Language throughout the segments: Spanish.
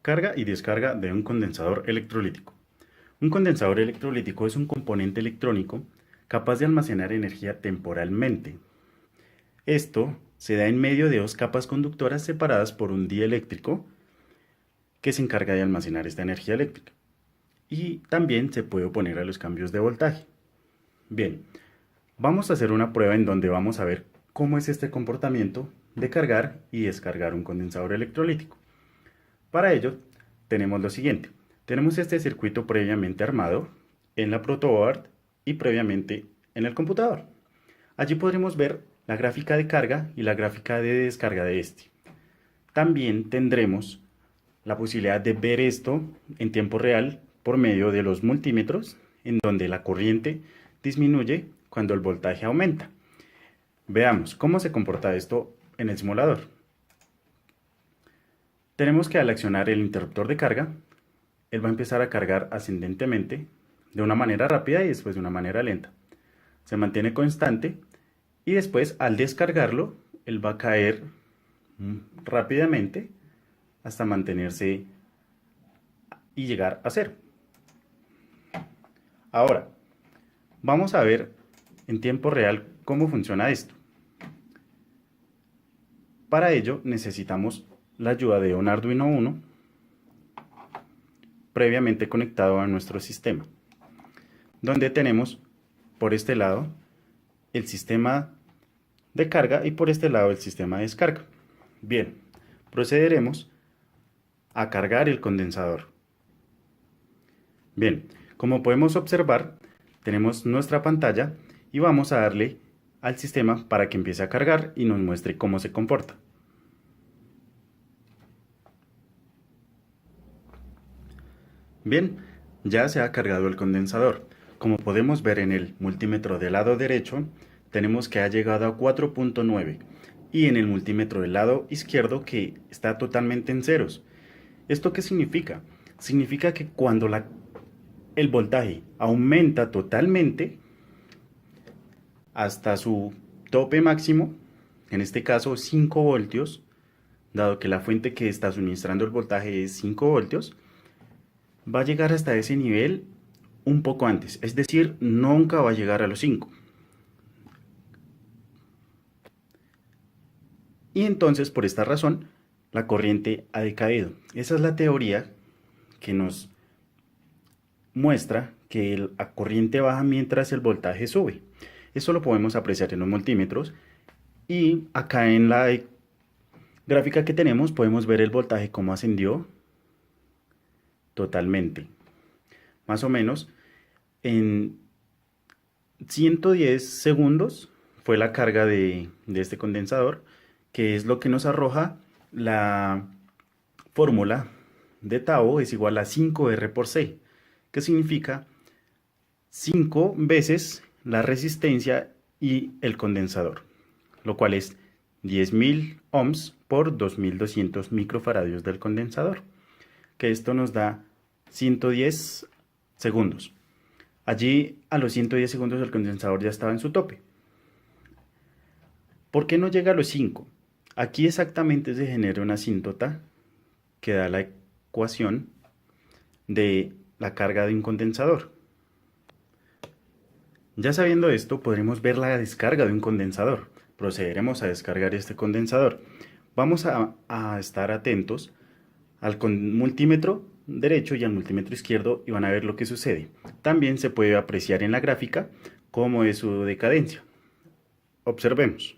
Carga y descarga de un condensador electrolítico. Un condensador electrolítico es un componente electrónico capaz de almacenar energía temporalmente. Esto se da en medio de dos capas conductoras separadas por un dieléctrico que se encarga de almacenar esta energía eléctrica. Y también se puede oponer a los cambios de voltaje. Bien, vamos a hacer una prueba en donde vamos a ver cómo es este comportamiento de cargar y descargar un condensador electrolítico. Para ello, tenemos lo siguiente. Tenemos este circuito previamente armado en la protoboard y previamente en el computador. Allí podremos ver la gráfica de carga y la gráfica de descarga de este. También tendremos la posibilidad de ver esto en tiempo real por medio de los multímetros, en donde la corriente disminuye cuando el voltaje aumenta. Veamos cómo se comporta esto en el simulador. Tenemos que al accionar el interruptor de carga, él va a empezar a cargar ascendentemente de una manera rápida y después de una manera lenta. Se mantiene constante y después al descargarlo, él va a caer rápidamente hasta mantenerse y llegar a cero. Ahora, vamos a ver en tiempo real cómo funciona esto. Para ello necesitamos la ayuda de un Arduino Uno previamente conectado a nuestro sistema, donde tenemos por este lado el sistema de carga y por este lado el sistema de descarga. Bien, procederemos a cargar el condensador. Bien, como podemos observar, tenemos nuestra pantalla y vamos a darle al sistema para que empiece a cargar y nos muestre cómo se comporta. Bien, ya se ha cargado el condensador. Como podemos ver en el multímetro del lado derecho, tenemos que ha llegado a 4.9 y en el multímetro del lado izquierdo que está totalmente en ceros. ¿Esto qué significa? Significa que cuando el voltaje aumenta totalmente hasta su tope máximo, en este caso 5 voltios, dado que la fuente que está suministrando el voltaje es 5 voltios, va a llegar hasta ese nivel un poco antes, es decir, nunca va a llegar a los 5. Y entonces, por esta razón, la corriente ha decaído. Esa es la teoría que nos muestra que la corriente baja mientras el voltaje sube. Eso lo podemos apreciar en los multímetros y acá en la gráfica que tenemos podemos ver el voltaje cómo ascendió totalmente. Más o menos en 110 segundos fue la carga de este condensador, que es lo que nos arroja la fórmula de Tao es igual a 5R por C, que significa 5 veces la resistencia y el condensador, lo cual es 10.000 ohms por 2.200 microfaradios del condensador, que esto nos da 110 segundos. Allí a los 110 segundos el condensador ya estaba en su tope. ¿Por qué no llega a los 5? Aquí exactamente se genera una asíntota que da la ecuación de la carga de un condensador. Ya sabiendo esto, podremos ver la descarga de un condensador. Procederemos a descargar este condensador. Vamos a estar atentos al multímetro derecho y al multímetro izquierdo y van a ver lo que sucede. También se puede apreciar en la gráfica cómo es su decadencia. Observemos.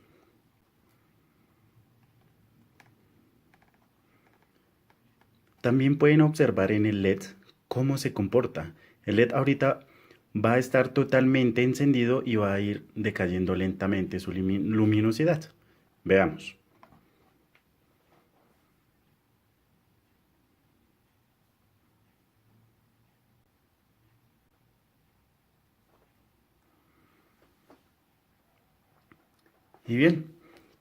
También pueden observar en el LED cómo se comporta. El LED ahorita va a estar totalmente encendido y va a ir decayendo lentamente su luminosidad. Veamos. Y bien,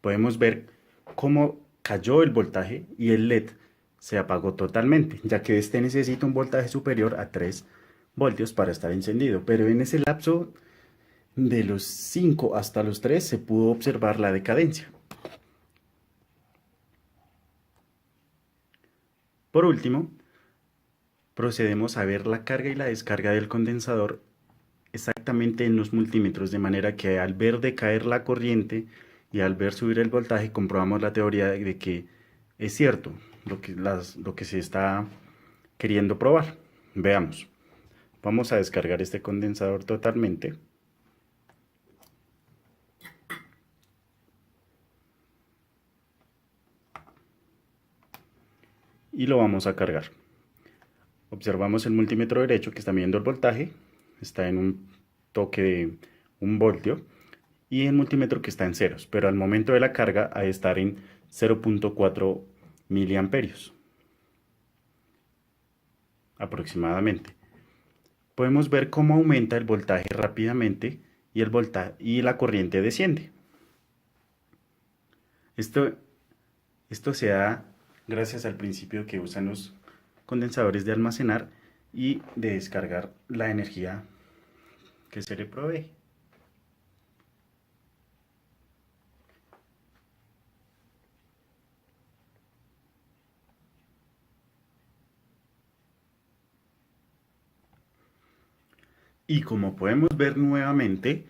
podemos ver cómo cayó el voltaje y el LED se apagó totalmente, ya que este necesita un voltaje superior a 3 voltios para estar encendido. Pero en ese lapso de los 5 hasta los 3 se pudo observar la decadencia. Por último, procedemos a ver la carga y la descarga del condensador exactamente en los multímetros, de manera que al ver decaer la corriente y al ver subir el voltaje, comprobamos la teoría de que es cierto lo que se está queriendo probar. Veamos. Vamos a descargar este condensador totalmente. Y lo vamos a cargar. Observamos el multímetro derecho que está midiendo el voltaje, está en un toque de 1 voltio, y el multímetro que está en ceros, pero al momento de la carga ha de estar en 0.4 miliamperios aproximadamente. Podemos ver cómo aumenta el voltaje rápidamente y la corriente desciende. Esto se da gracias al principio que usan los condensadores de almacenar y de descargar la energía que se le provee. Y como podemos ver nuevamente,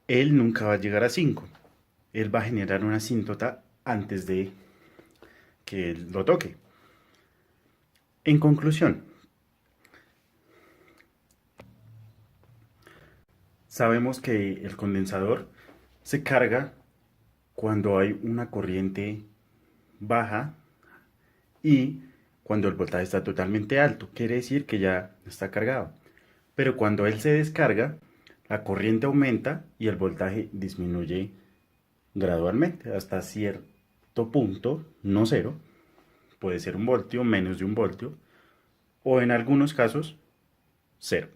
él nunca va a llegar a 5. Él va a generar una asíntota antes de que él lo toque. En conclusión, sabemos que el condensador se carga cuando hay una corriente baja y cuando el voltaje está totalmente alto. Quiere decir que ya está cargado. Pero cuando él se descarga, la corriente aumenta y el voltaje disminuye gradualmente hasta cierto punto, no cero, puede ser 1 voltio, menos de 1 voltio, o en algunos casos, cero.